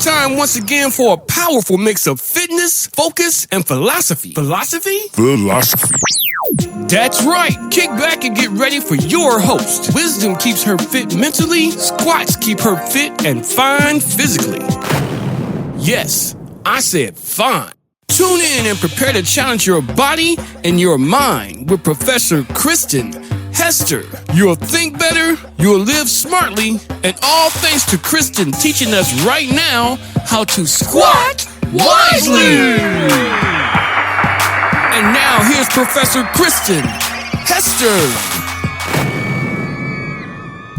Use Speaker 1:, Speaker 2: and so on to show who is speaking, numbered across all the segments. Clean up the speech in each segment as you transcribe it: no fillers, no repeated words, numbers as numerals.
Speaker 1: It's time once again for a powerful mix of fitness, focus, and philosophy. Philosophy? That's right. Kick back and get ready for your host. Wisdom keeps her fit mentally, squats keep her fit and fine physically. Yes, I said fine. Tune in and prepare to challenge your body and your mind with Professor Kristen Hester. You'll think better, you'll live smartly, and all thanks to Kristen teaching us right now how to squat wisely. And now here's Professor Kristen Hester.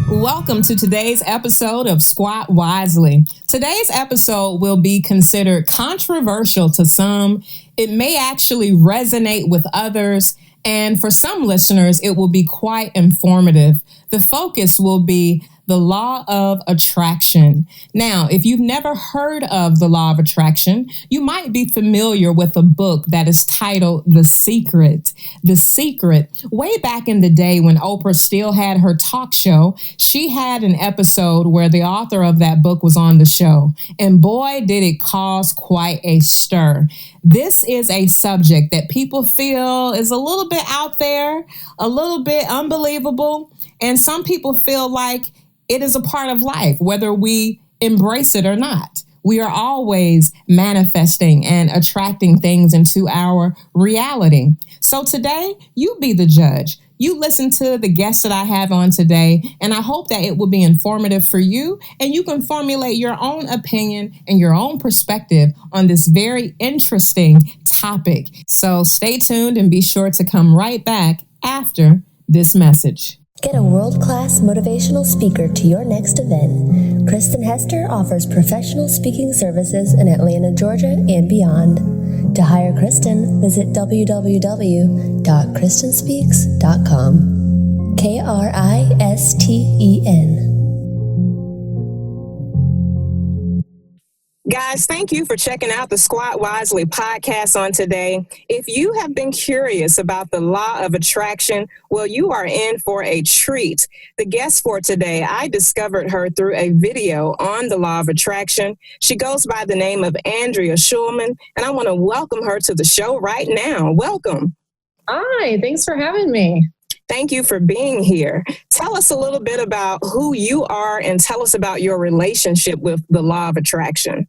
Speaker 2: Welcome to today's episode of Squat Wisely. Today's episode will be considered controversial to some. It may actually resonate with others. And for some listeners, it will be quite informative. The focus will be the law of attraction. Now, if you've never heard of the law of attraction, you might be familiar with a book that is titled The Secret. The Secret. Way back in the day when Oprah still had her talk show, she had an episode where the author of that book was on the show. And boy, did it cause quite a stir. This is a subject that people feel is a little bit out there, a little bit unbelievable, and some people feel like it is a part of life, whether we embrace it or not. We are always manifesting and attracting things into our reality. So today, you be the judge. You listen to the guests that I have on today, and I hope that it will be informative for you, and you can formulate your own opinion and your own perspective on this very interesting topic. So stay tuned and be sure to come right back after this message.
Speaker 3: Get a world-class motivational speaker to your next event. Kristen Hester offers professional speaking services in Atlanta, Georgia, and beyond. To hire Kristen, visit www.kristenspeaks.com. Kristen.
Speaker 2: Guys, thank you for checking out the Squat Wisely podcast on today. If you have been curious about the law of attraction, well, you are in for a treat. The guest for today, I discovered her through a video on the law of attraction. She goes by the name of Andrea Schulman, and I want to welcome her to the show right now. Welcome.
Speaker 4: Hi, thanks for having me.
Speaker 2: Thank you for being here. Tell us a little bit about who you are and tell us about your relationship with the law of attraction.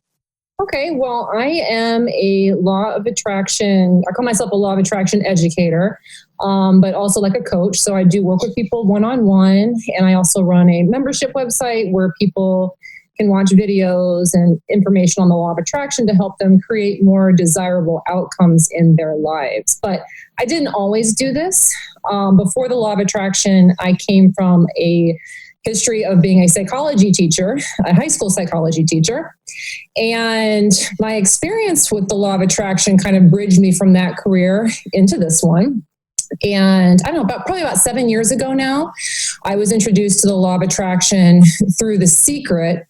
Speaker 4: Okay, well, I am a law of attraction, I call myself a law of attraction educator, but also like a coach. So I do work with people one-on-one, and I also run a membership website where people can watch videos and information on the law of attraction to help them create more desirable outcomes in their lives. But I didn't always do this. Before the law of attraction, I came from a history of being a psychology teacher, a high school psychology teacher. And my experience with the law of attraction kind of bridged me from that career into this one. And I don't know, probably about 7 years ago now, I was introduced to the law of attraction through The Secret,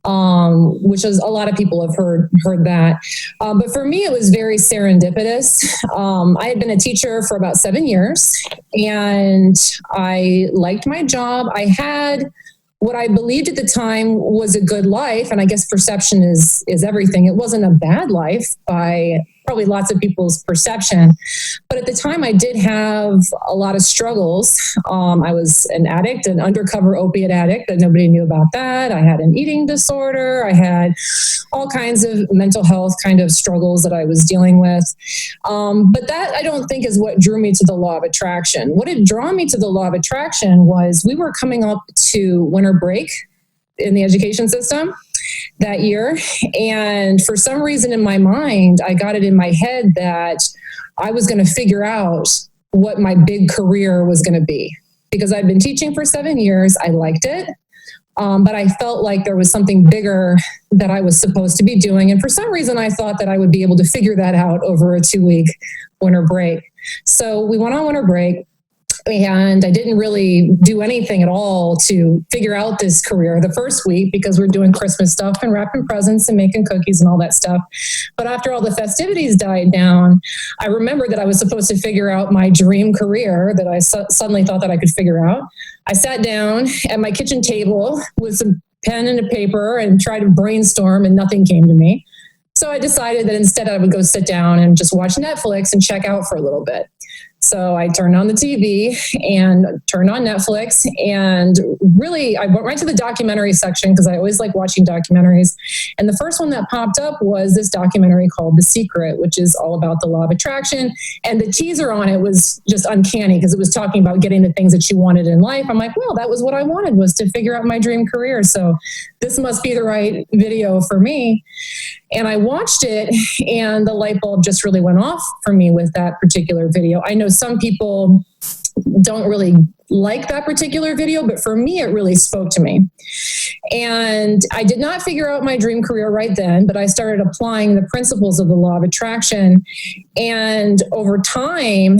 Speaker 4: which is a lot of people have heard that. But for me, it was very serendipitous. I had been a teacher for about 7 years, and I liked my job. I had what I believed at the time was a good life, and I guess perception is everything. It wasn't a bad life by probably lots of people's perception. But at the time, I did have a lot of struggles. I was an addict, an undercover opiate addict that nobody knew about that. I had an eating disorder. I had all kinds of mental health kind of struggles that I was dealing with. But that, I don't think, is what drew me to the law of attraction. What had drawn me to the law of attraction was we were coming up to winter break in the education system that year. And for some reason in my mind, I got it in my head that I was going to figure out what my big career was going to be, because I'd been teaching for 7 years. I liked it. But I felt like there was something bigger that I was supposed to be doing. And for some reason, I thought that I would be able to figure that out over a 2-week winter break. So we went on winter break. And I didn't really do anything at all to figure out this career the first week, because we're doing Christmas stuff and wrapping presents and making cookies and all that stuff. But after all the festivities died down, I remembered that I was supposed to figure out my dream career that I suddenly thought that I could figure out. I sat down at my kitchen table with some pen and a paper and try to brainstorm, and nothing came to me. So I decided that instead I would go sit down and just watch Netflix and check out for a little bit. So I turned on the TV and turned on Netflix, and really I went right to the documentary section because I always like watching documentaries. And the first one that popped up was this documentary called The Secret, which is all about the law of attraction. And the teaser on it was just uncanny because it was talking about getting the things that you wanted in life. I'm like, well, that was what I wanted, was to figure out my dream career. So this must be the right video for me. And I watched it, and the light bulb just really went off for me with that particular video. I know some people don't really like that particular video, but for me, it really spoke to me. And I did not figure out my dream career right then, but I started applying the principles of the law of attraction. And over time,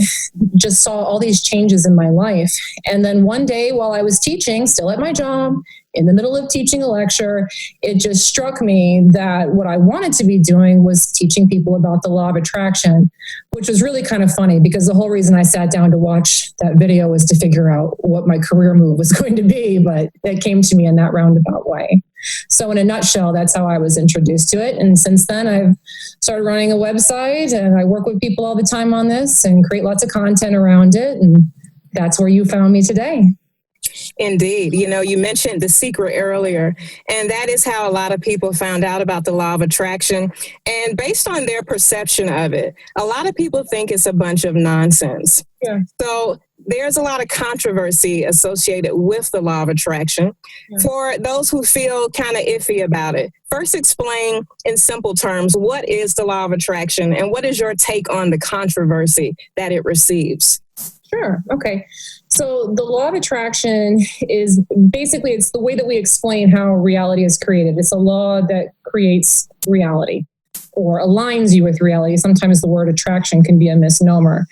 Speaker 4: just saw all these changes in my life. And then one day while I was teaching, still at my job, in the middle of teaching a lecture, it just struck me that what I wanted to be doing was teaching people about the law of attraction, which was really kind of funny because the whole reason I sat down to watch that video was to figure out what my career move was going to be, but it came to me in that roundabout way. So in a nutshell, that's how I was introduced to it. And since then, I've started running a website, and I work with people all the time on this and create lots of content around it. And that's where you found me today.
Speaker 2: Indeed. You know, you mentioned The Secret earlier, and that is how a lot of people found out about the law of attraction. And based on their perception of it, a lot of people think it's a bunch of nonsense. Yeah. So there's a lot of controversy associated with the law of attraction. Yeah. For those who feel kind of iffy about it, first explain in simple terms, what is the law of attraction and what is your take on the controversy that it receives?
Speaker 4: Sure. Okay. So the law of attraction is basically, it's the way that we explain how reality is created. It's a law that creates reality or aligns you with reality. Sometimes the word attraction can be a misnomer.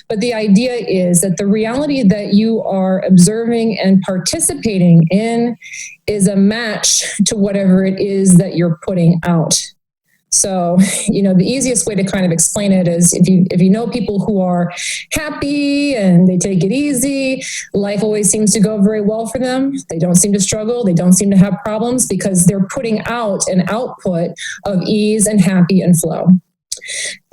Speaker 4: But the idea is that the reality that you are observing and participating in is a match to whatever it is that you're putting out. So, you know, the easiest way to kind of explain it is if you know people who are happy and they take it easy, life always seems to go very well for them. They don't seem to struggle. They don't seem to have problems because they're putting out an output of ease and happy and flow.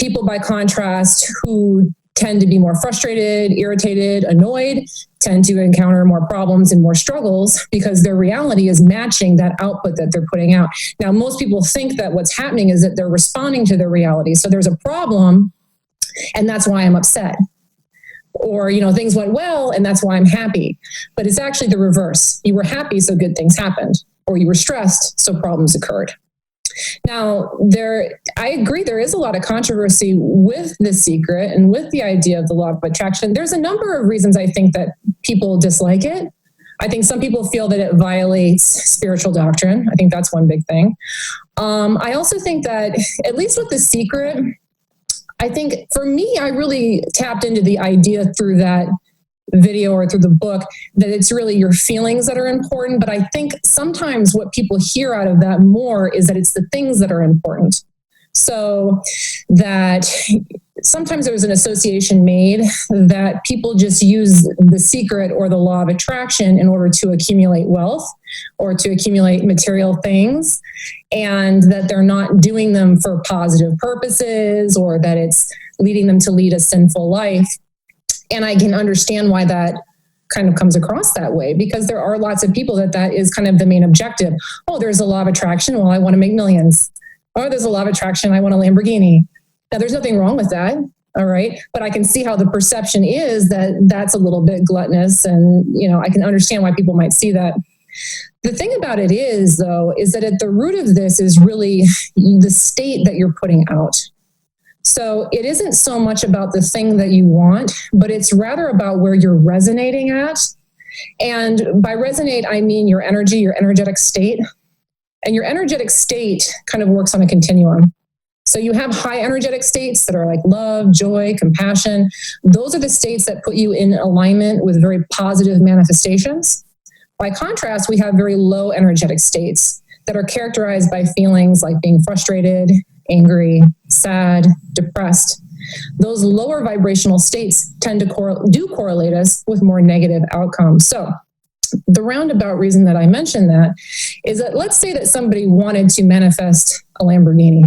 Speaker 4: People, by contrast, who tend to be more frustrated, irritated, annoyed, tend to encounter more problems and more struggles because their reality is matching that output that they're putting out. Now, most people think that what's happening is that they're responding to their reality. So there's a problem, and that's why I'm upset. Or, you know, things went well, and that's why I'm happy. But it's actually the reverse. You were happy, so good things happened. Or you were stressed, so problems occurred. Now, I agree there is a lot of controversy with The Secret and with the idea of the law of attraction. There's a number of reasons I think that people dislike it. I think some people feel that it violates spiritual doctrine. I think that's one big thing. I also think that, at least with The Secret, I think for me, I really tapped into the idea through that video or through the book that it's really your feelings that are important. But I think sometimes what people hear out of that more is that it's the things that are important. So that sometimes there's an association made that people just use The Secret or the law of attraction in order to accumulate wealth or to accumulate material things, and that they're not doing them for positive purposes or that it's leading them to lead a sinful life. And I can understand why that kind of comes across that way, because there are lots of people that is kind of the main objective. Oh, there's a law of attraction. Well, I want to make millions. Oh, there's a law of attraction. I want a Lamborghini. Now, there's nothing wrong with that. All right. But I can see how the perception is that that's a little bit gluttonous. And, you know, I can understand why people might see that. The thing about it is, though, is that at the root of this is really the state that you're putting out. So it isn't so much about the thing that you want, but it's rather about where you're resonating at. And by resonate, I mean your energy, your energetic state. And your energetic state kind of works on a continuum. So you have high energetic states that are like love, joy, compassion. Those are the states that put you in alignment with very positive manifestations. By contrast, we have very low energetic states that are characterized by feelings like being frustrated, angry, sad, depressed. Those lower vibrational states tend to correlate us with more negative outcomes. So the roundabout reason that I mentioned that is that let's say that somebody wanted to manifest a Lamborghini.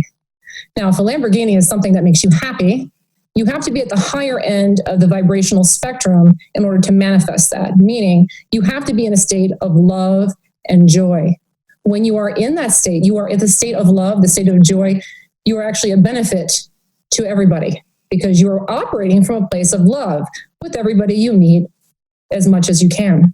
Speaker 4: Now, if a Lamborghini is something that makes you happy, you have to be at the higher end of the vibrational spectrum in order to manifest that, meaning you have to be in a state of love and joy. When you are in that state, you are at the state of love, the state of joy, you are actually a benefit to everybody because you are operating from a place of love with everybody you meet as much as you can.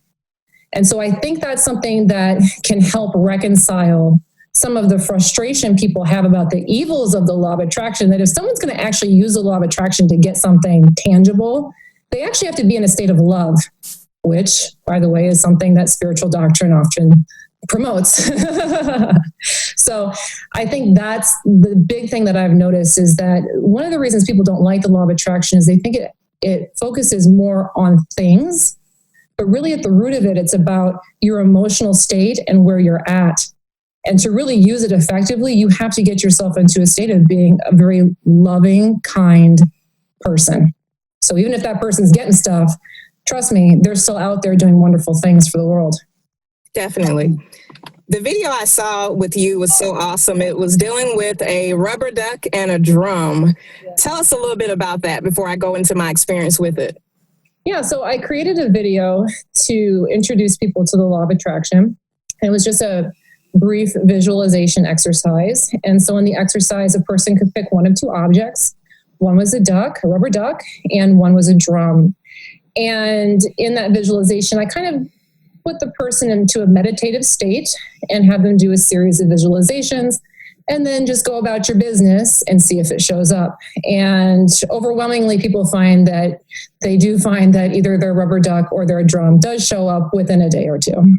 Speaker 4: And so I think that's something that can help reconcile some of the frustration people have about the evils of the law of attraction, that if someone's going to actually use the law of attraction to get something tangible, they actually have to be in a state of love, which, by the way, is something that spiritual doctrine often promotes. So I think that's the big thing that I've noticed is that one of the reasons people don't like the law of attraction is they think it focuses more on things, but really at the root of it, it's about your emotional state and where you're at. And to really use it effectively, you have to get yourself into a state of being a very loving, kind person. So even if that person's getting stuff, trust me, they're still out there doing wonderful things for the world.
Speaker 2: Definitely. The video I saw with you was so awesome. It was dealing with a rubber duck and a drum. Yeah. Tell us a little bit about that before I go into my experience with it.
Speaker 4: Yeah, so I created a video to introduce people to the law of attraction. And it was just a brief visualization exercise. And so in the exercise, a person could pick one of two objects. One was a duck, a rubber duck, and one was a drum. And in that visualization, I kind of put the person into a meditative state and have them do a series of visualizations and then just go about your business and see if it shows up. And overwhelmingly, people find that they do find that either their rubber duck or their drum does show up within a day or two.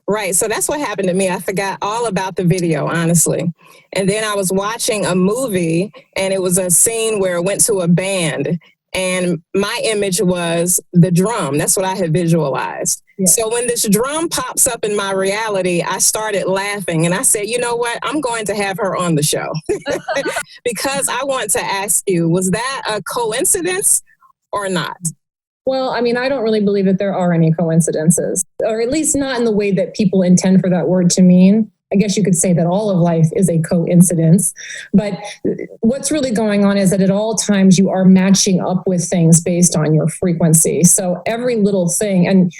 Speaker 2: Right. So that's what happened to me. I forgot all about the video, honestly. And then I was watching a movie and it was a scene where it went to a band and my image was the drum. That's what I had visualized. Yeah. So when this drum pops up in my reality, I started laughing and I said, you know what? I'm going to have her on the show because I want to ask you, was that a coincidence or not?
Speaker 4: Well, I mean, I don't really believe that there are any coincidences, or at least not in the way that people intend for that word to mean. I guess you could say that all of life is a coincidence. But what's really going on is that at all times you are matching up with things based on your frequency. So every little thing, and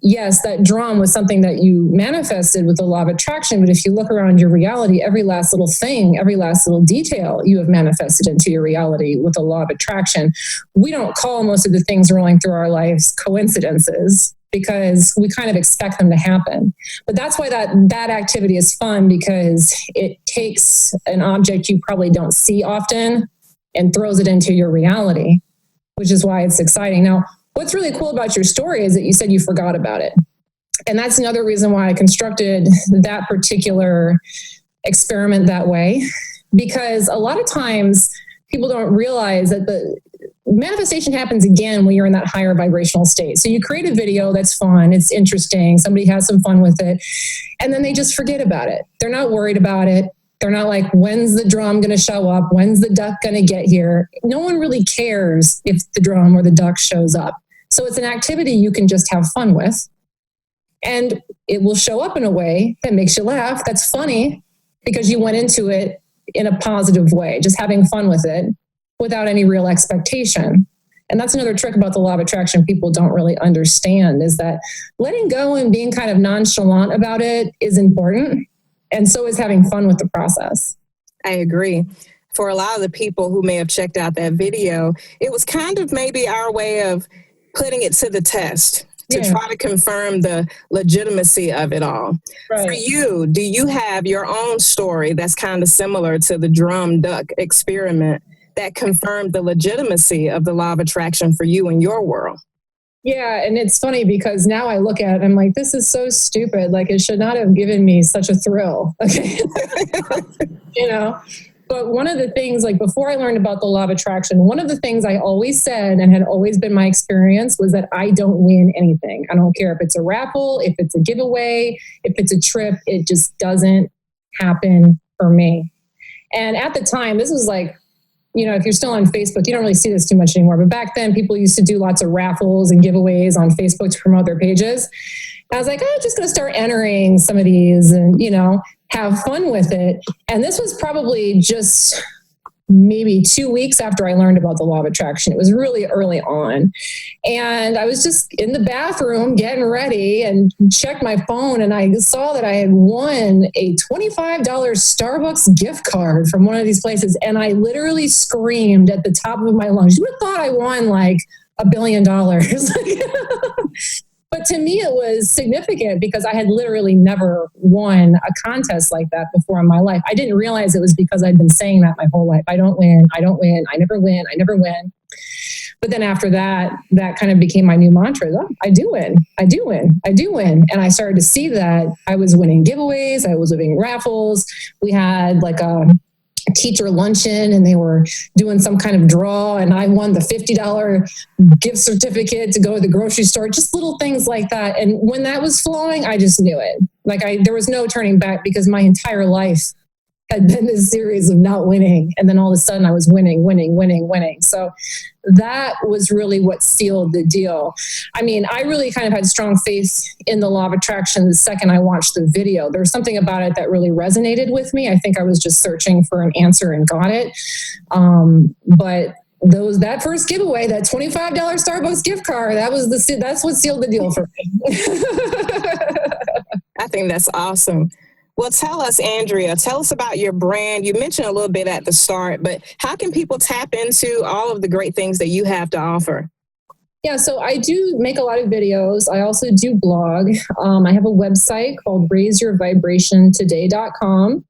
Speaker 4: yes, that drum was something that you manifested with the law of attraction. But if you look around your reality, every last little thing, every last little detail you have manifested into your reality with the law of attraction. We don't call most of the things rolling through our lives coincidences because we kind of expect them to happen. But that's why that activity is fun, because it takes an object you probably don't see often and throws it into your reality, which is why it's exciting. Now, what's really cool about your story is that you said you forgot about it. And that's another reason why I constructed that particular experiment that way, because a lot of times people don't realize that the manifestation happens again when you're in that higher vibrational state. So you create a video that's fun, it's interesting, somebody has some fun with it, and then they just forget about it. They're not worried about it. They're not like, when's the drum going to show up? When's the duck going to get here? No one really cares if the drum or the duck shows up. So it's an activity you can just have fun with. And it will show up in a way that makes you laugh. That's funny because you went into it in a positive way, just having fun with it without any real expectation. And that's another trick about the law of attraction people don't really understand, is that letting go and being kind of nonchalant about it is important. And so is having fun with the process.
Speaker 2: I agree. For a lot of the people who may have checked out that video, it was kind of maybe our way of putting it to the test to try to confirm the legitimacy of it all. Right. For you, do you have your own story that's kind of similar to the drum duck experiment that confirmed the legitimacy of the law of attraction for you in your world?
Speaker 4: Yeah, and it's funny because now I look at it and I'm like, this is so stupid. Like, it should not have given me such a thrill. Okay. You know? But one of the things, like before I learned about the law of attraction, one of the things I always said and had always been my experience was that I don't win anything. I don't care if it's a raffle, if it's a giveaway, if it's a trip, it just doesn't happen for me. And at the time, this was like, you know, if you're still on Facebook, you don't really see this too much anymore. But back then, people used to do lots of raffles and giveaways on Facebook to promote their pages. I was like, I'm just going to start entering some of these and, have fun with it. And this was probably just maybe 2 weeks after I learned about the law of attraction. It was really early on. And I was just in the bathroom getting ready and checked my phone, and I saw that I had won a $25 Starbucks gift card from one of these places. And I literally screamed at the top of my lungs. You would have thought I won like $1 billion. But to me, it was significant because I had literally never won a contest like that before in my life. I didn't realize it was because I'd been saying that my whole life. I don't win. I don't win. I never win. I never win. But then after that, that kind of became my new mantra. Oh, I do win. I do win. I do win. And I started to see that I was winning giveaways. I was winning raffles. We had like a teacher luncheon and they were doing some kind of draw, and I won the $50 gift certificate to go to the grocery store, just little things like that. And when that was flowing, I just knew it. There was no turning back because my entire life had been this series of not winning. And then all of a sudden I was winning. So that was really what sealed the deal. I mean, I really kind of had strong faith in the law of attraction the second I watched the video. There was something about it that really resonated with me. I think I was just searching for an answer and got it. But that first giveaway, that $25 Starbucks gift card, that's what sealed the deal for me.
Speaker 2: I think that's awesome. Well, tell us, Andrea, tell us about your brand. You mentioned a little bit at the start, but how can people tap into all of the great things that you have to offer?
Speaker 4: Yeah, so I do make a lot of videos. I also do blog. I have a website called raiseyourvibrationtoday.com.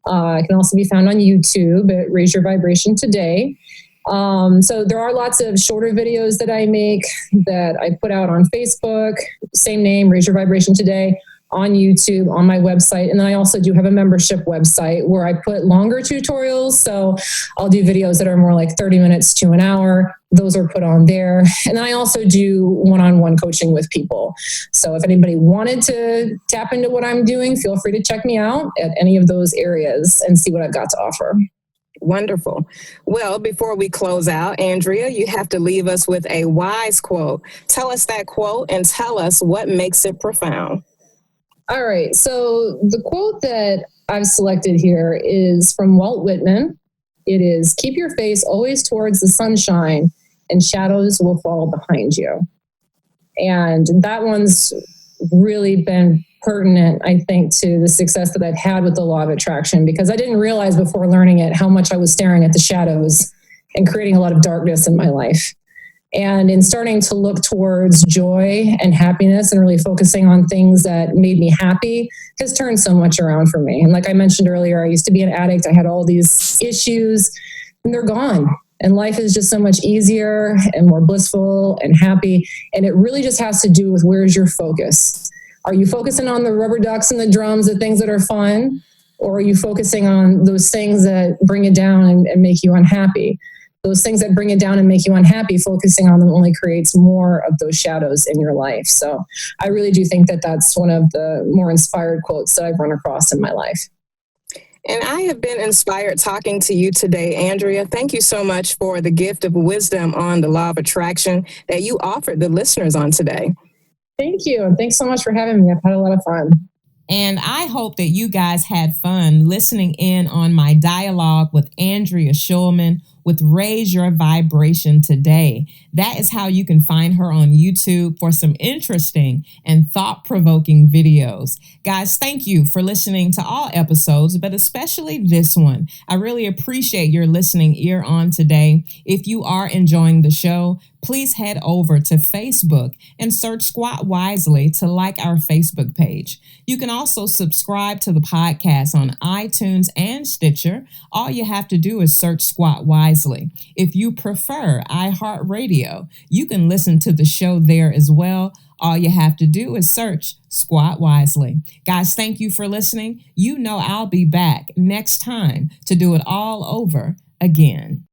Speaker 4: It can also be found on YouTube at Raise Your Vibration Today. So there are lots of shorter videos that I make that I put out on Facebook, same name, Raise Your Vibration Today, on YouTube, on my website. And then I also do have a membership website where I put longer tutorials. So I'll do videos that are more like 30 minutes to an hour. Those are put on there. And then I also do one-on-one coaching with people. So if anybody wanted to tap into what I'm doing, feel free to check me out at any of those areas and see what I've got to offer.
Speaker 2: Wonderful. Well, before we close out, Andrea, you have to leave us with a wise quote. Tell us that quote and tell us what makes it profound.
Speaker 4: All right. So the quote that I've selected here is from Walt Whitman. It is, keep your face always towards the sunshine and shadows will fall behind you. And that one's really been pertinent, I think, to the success that I've had with the law of attraction, because I didn't realize before learning it how much I was staring at the shadows and creating a lot of darkness in my life. And in starting to look towards joy and happiness and really focusing on things that made me happy has turned so much around for me. And like I mentioned earlier, I used to be an addict. I had all these issues and they're gone. And life is just so much easier and more blissful and happy. And it really just has to do with where's your focus. Are you focusing on the rubber ducks and the drums, the things that are fun? Or are you focusing on those things that bring it down and make you unhappy? Those things that bring it down and make you unhappy, focusing on them only creates more of those shadows in your life. So I really do think that that's one of the more inspired quotes that I've run across in my life.
Speaker 2: And I have been inspired talking to you today, Andrea. Thank you so much for the gift of wisdom on the law of attraction that you offered the listeners on today.
Speaker 4: Thank you. And thanks so much for having me. I've had a lot of fun.
Speaker 2: And I hope that you guys had fun listening in on my dialogue with Andrea Schulman with Raise Your Vibration Today. That is how you can find her on YouTube for some interesting and thought-provoking videos. Guys, thank you for listening to all episodes, but especially this one. I really appreciate your listening ear on today. If you are enjoying the show, please head over to Facebook and search Squat Wisely to like our Facebook page. You can also subscribe to the podcast on iTunes and Stitcher. All you have to do is search Squat Wisely. If you prefer iHeartRadio, you can listen to the show there as well. All you have to do is search Squat Wisely. Guys, thank you for listening. You know I'll be back next time to do it all over again.